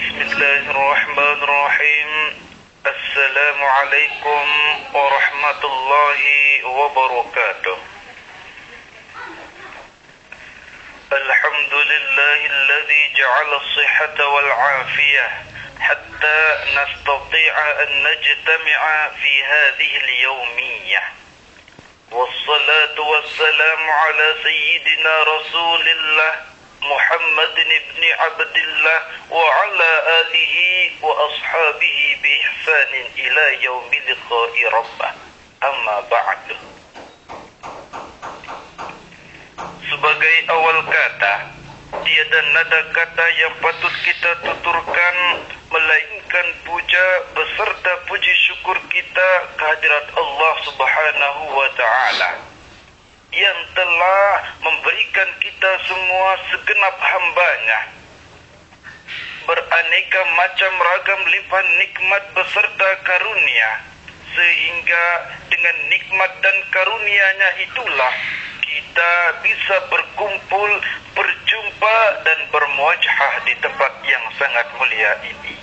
Bismillahirrahmanirrahim. Assalamualaikum warahmatullahi wabarakatuh. Alhamdulillahilladzi ja'ala as-sihhata wal 'afiyah hatta nastati'a an najtami'a fi hadhihi al-yawmiyyah. Wassalatu wassalamu ala sayyidina Rasulillah Muhammad ibn Abdullah wa ala alihi wa ashabihi bi ihsanin ila yaumil liqa'i rabbah. Amma ba'du. Sebagai awal kata, tiada nada kata yang patut kita tuturkan melainkan puja beserta puji syukur kita kehadirat Allah Subhanahu wa taala yang telah memberikan kita semua segenap hamba-Nya beraneka macam ragam limpahan nikmat beserta karunia, sehingga dengan nikmat dan karunia-Nya itulah kita bisa berkumpul, berjumpa dan bermuajahah di tempat yang sangat mulia ini.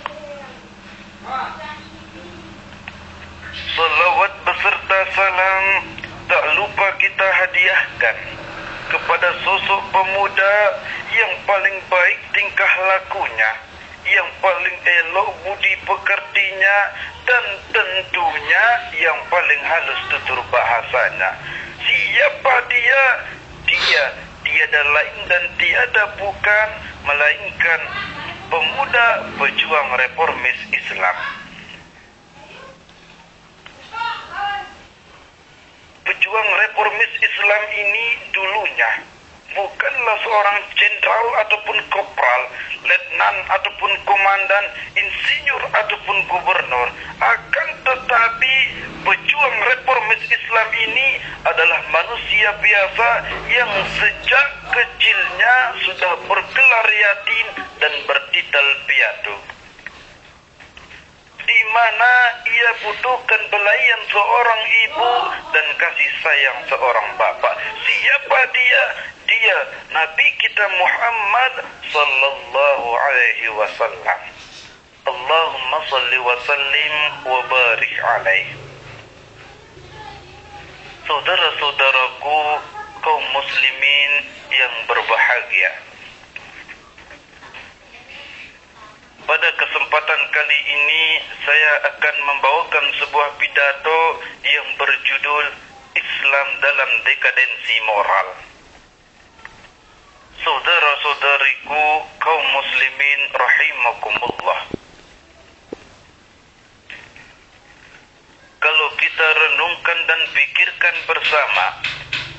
Salawat beserta salam tak lupa kita hadiahkan kepada sosok pemuda yang paling baik tingkah lakunya, yang paling elok budi pekertinya, dan tentunya yang paling halus tutur bahasanya. Siapa dia? Dia tiada lain dan tiada bukan melainkan pemuda pejuang reformis Islam. Pejuang reformis Islam ini dulunya bukanlah seorang jenderal ataupun kopral, letnan ataupun komandan, insinyur ataupun gubernur. Akan tetapi pejuang reformis Islam ini adalah manusia biasa yang sejak kecilnya sudah bergelar yatim dan bertitel piatu, di mana ia butuhkan belayan seorang ibu dan kasih sayang seorang bapak. Siapa dia? Dia Nabi kita Muhammad sallallahu alaihi wasallam. Allahumma salli wa sallim wa barik alaihi. Saudara-saudaraku kaum muslimin yang berbahagia, pada kesempatan kali ini saya akan membawakan sebuah pidato yang berjudul Islam dalam Dekadensi Moral. Saudara-saudariku kaum muslimin rahimakumullah, kalau kita renungkan dan pikirkan bersama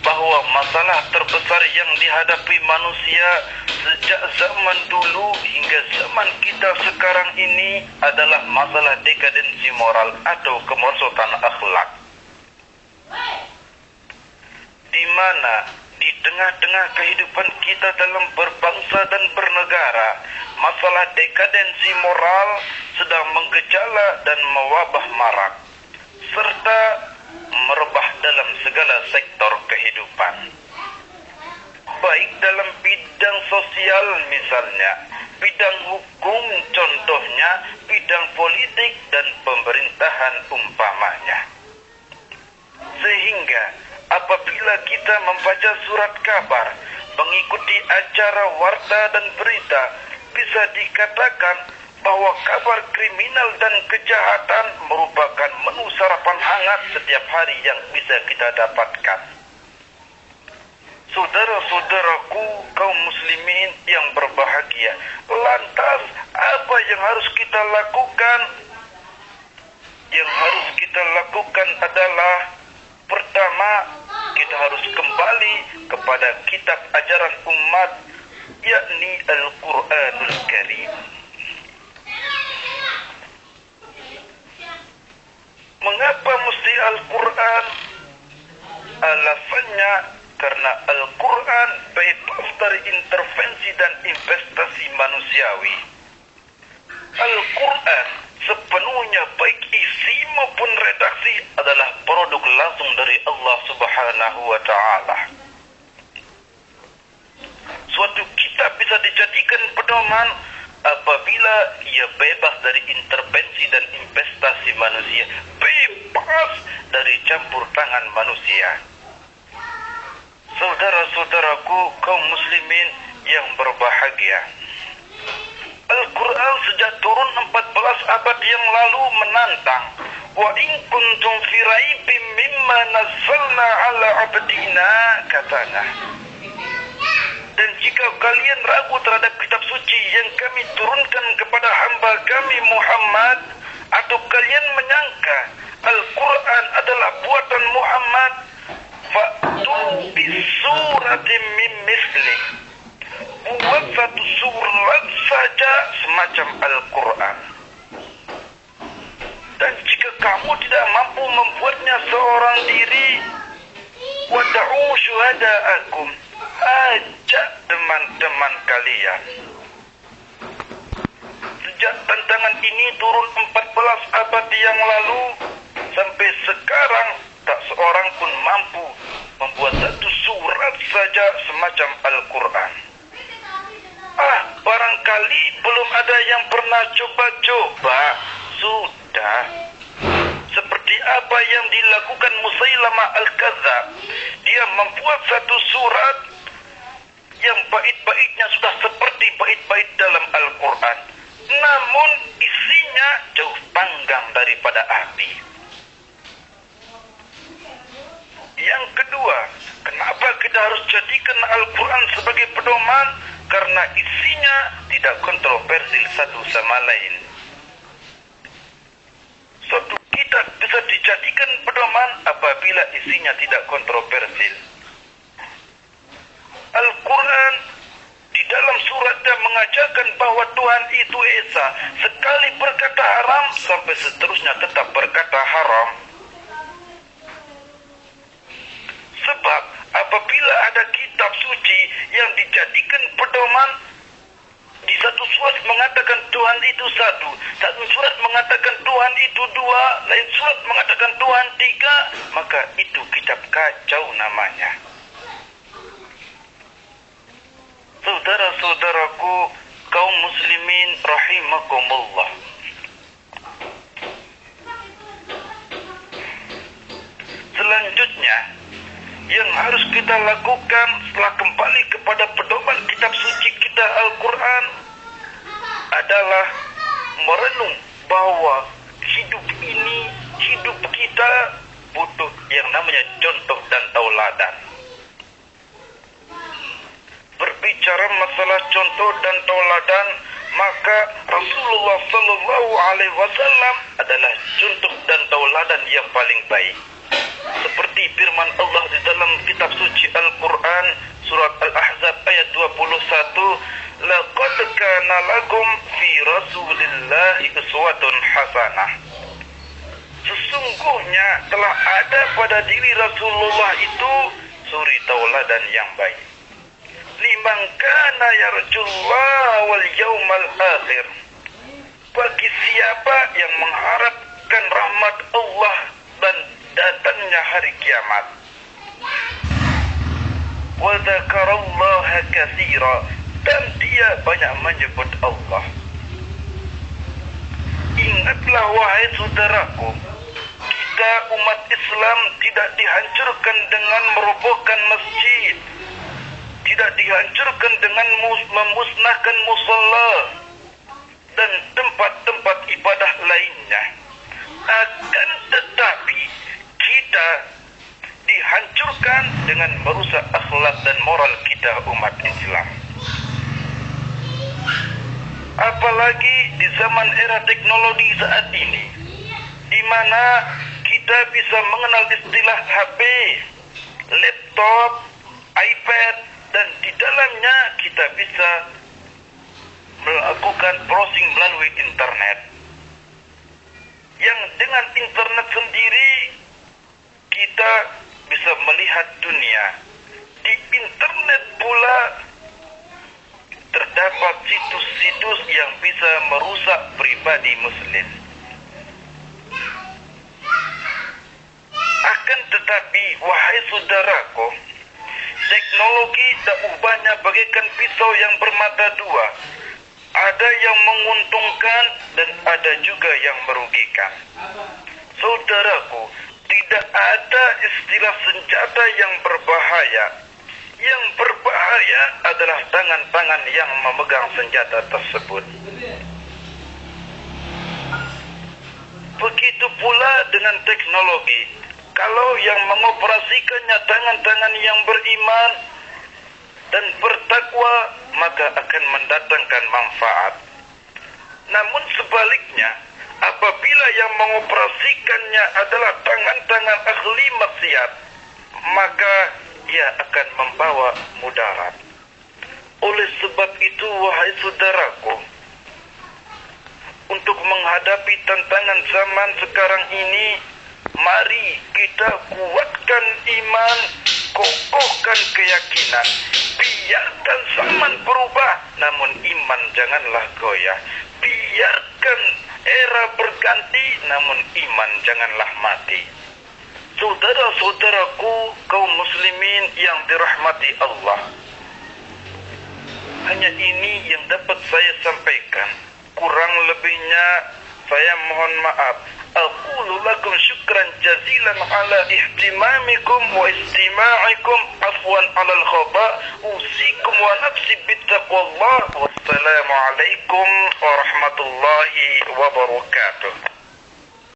bahwa masalah terbesar yang dihadapi manusia sejak zaman dulu hingga zaman kita sekarang ini adalah masalah dekadensi moral atau kemerosotan akhlak, di mana di tengah-tengah kehidupan kita dalam berbangsa dan bernegara, masalah dekadensi moral sedang menggejala dan mewabah marak serta merebah dalam segala sektor kehidupan, baik dalam bidang sosial misalnya, bidang hukum contohnya, bidang politik dan pemerintahan umpamanya. Sehingga apabila kita membaca surat kabar, mengikuti acara warta dan berita, bisa dikatakan bahwa kabar kriminal dan kejahatan merupakan menu sarapan hangat setiap hari yang bisa kita dapatkan. Saudara-saudaraku kaum muslimin yang berbahagia, lantas apa yang harus kita lakukan? Yang harus kita lakukan adalah pertama, kita harus kembali kepada kitab ajaran umat, yakni Al-Quranul Karim. Mengapa mesti Al-Quran? Alasannya karena Al-Quran bebas dari intervensi dan investasi manusiawi. Al-Quran sepenuhnya baik isi maupun redaksi adalah produk langsung dari Allah Subhanahu wa taala. Suatu kitab bisa dijadikan pedoman apabila ia bebas dari intervensi dan investasi manusia, bebas dari campur tangan manusia. Saudara-saudaraku kaum muslimin yang berbahagia, Al-Quran sejak turun 14 abad yang lalu menantang, wa in kuntum fi raibin mimma nazzalna ala abdina, katanya. Dan jika kalian ragu terhadap kitab suci yang kami turunkan kepada hamba kami Muhammad, atau kalian menyangka Al-Quran adalah buatan Muhammad, fa'tu bisuratin min mislih, buat satu surat saja semacam Al-Quran. Dan jika kamu tidak mampu membuatnya seorang diri, wada'u syuhada'akum, ajak teman-teman kalian. Sejak tantangan ini turun 14 abad yang lalu, sampai sekarang tak seorang pun mampu membuat satu surat saja semacam Al-Quran. Barangkali belum ada yang pernah coba-coba. Sudah. Seperti apa yang dilakukan Musailamah Al-Kadzdzab. Dia membuat satu surat yang bait-baitnya sudah seperti bait-bait dalam Al-Quran, namun isinya jauh panggang daripada api. Yang kedua, kenapa kita harus jadikan Al-Quran sebagai pedoman? Karena isinya tidak kontroversi satu sama lain. Suatu kitab bisa dijadikan pedoman apabila isinya tidak kontroversi. Al-Quran di dalam suratnya mengajarkan bahwa Tuhan itu Esa, sekali berkata haram sampai seterusnya tetap berkata haram. Sebab apabila ada kitab suci yang dijadikan pedoman, di satu surat mengatakan Tuhan itu satu, satu surat mengatakan Tuhan itu dua, lain surat mengatakan Tuhan tiga, maka itu kitab kacau namanya. Saudara-saudaraku kaum muslimin rahimakumullah, selanjutnya yang harus kita lakukan setelah kembali kepada pedoman kitab suci kita Al-Quran adalah merenung bahwa hidup ini, hidup kita butuh yang namanya contoh dan tauladan. Berbicara masalah contoh dan tauladan, maka Rasulullah Sallallahu Alaihi Wasallam adalah contoh dan tauladan yang paling baik. Seperti firman Allah di dalam kitab suci Al-Quran surat Al-Ahzab ayat 21, laqad kana lakum fi rasulillahi uswatun hasanah. Sesungguhnya telah ada pada diri Rasulullah itu suri tauladan yang baik. Liman kana yarjullaha wal yawmal akhir, bagi siapa yang mengharapkan rahmat Allah dan datangnya hari kiamat. Wa dzakarallaha katsira, dan dia banyak menyebut Allah. Ingatlah wahai saudaraku, kita umat Islam tidak dihancurkan dengan merobohkan masjid, tidak dihancurkan dengan memusnahkan musalla dan tempat-tempat ibadah lainnya. Akan tetapi kita dihancurkan dengan merusak akhlak dan moral kita umat Islam. Apalagi di zaman era teknologi saat ini, di mana kita bisa mengenal istilah HP, laptop, iPad, dan di dalamnya kita bisa melakukan browsing melalui internet. Yang dengan internet sendiri kita bisa melihat dunia. Di internet pula terdapat situs-situs yang bisa merusak pribadi muslim. Akan tetapi wahai saudaraku, teknologi tak ubahnya bagaikan pisau yang bermata dua. ada yang menguntungkan dan ada juga yang merugikan. Saudaraku, tidak ada istilah senjata yang berbahaya. Yang berbahaya adalah tangan-tangan yang memegang senjata tersebut. Begitu pula dengan teknologi. Kalau yang mengoperasikannya tangan-tangan yang beriman dan bertakwa, maka akan mendatangkan manfaat. Namun sebaliknya, apabila yang mengoperasikannya adalah tangan-tangan ahli maksiat, maka ia akan membawa mudarat. Oleh sebab itu, wahai saudaraku, untuk menghadapi tantangan zaman sekarang ini, mari kita kuatkan iman, kokohkan keyakinan. Biarkan zaman berubah, namun iman janganlah goyah. Biarkan era berganti, namun iman janganlah mati. Saudara-saudaraku kaum muslimin yang dirahmati Allah, hanya ini yang dapat saya sampaikan. Kurang lebihnya saya mohon maaf. Aqulu lakum syukran jazilan ala ihtimamikum wa istima'ikum, afwan ala al-khata, usikum wa nafsi bittaqwallah. Wassalamu alaikum warahmatullahi wabarakatuh.